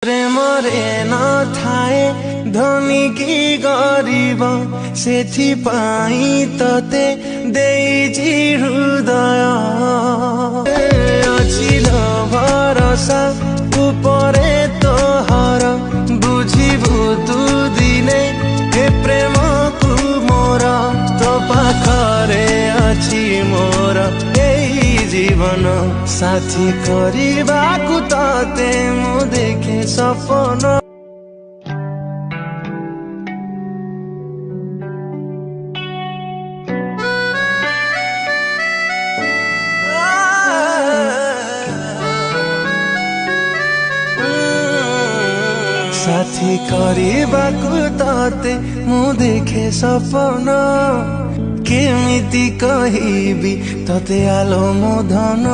ପ୍ରେମରେ ନଥାଏ ଧନୀ କି ଗରିବ, ସେଥିପାଇଁ ତତେ ଦେଇଛି ହୃଦୟ। ଅଛି ଭରସା ଉପରେ ତୋହର, ବୁଝିବୁ ତୁ ଦିନେ ଏ ପ୍ରେମକୁ ମୋର। ତୋ ପାଖରେ ଅଛି ମୋର ଏଇ জীবন, সাথী କରିବାକୁ ততে মু দেখে সপন। সাথী କରିବାକୁ ততে মু দেখে সপন। কেমিতি কহিবি ততে আলো ମୋ ଧନ।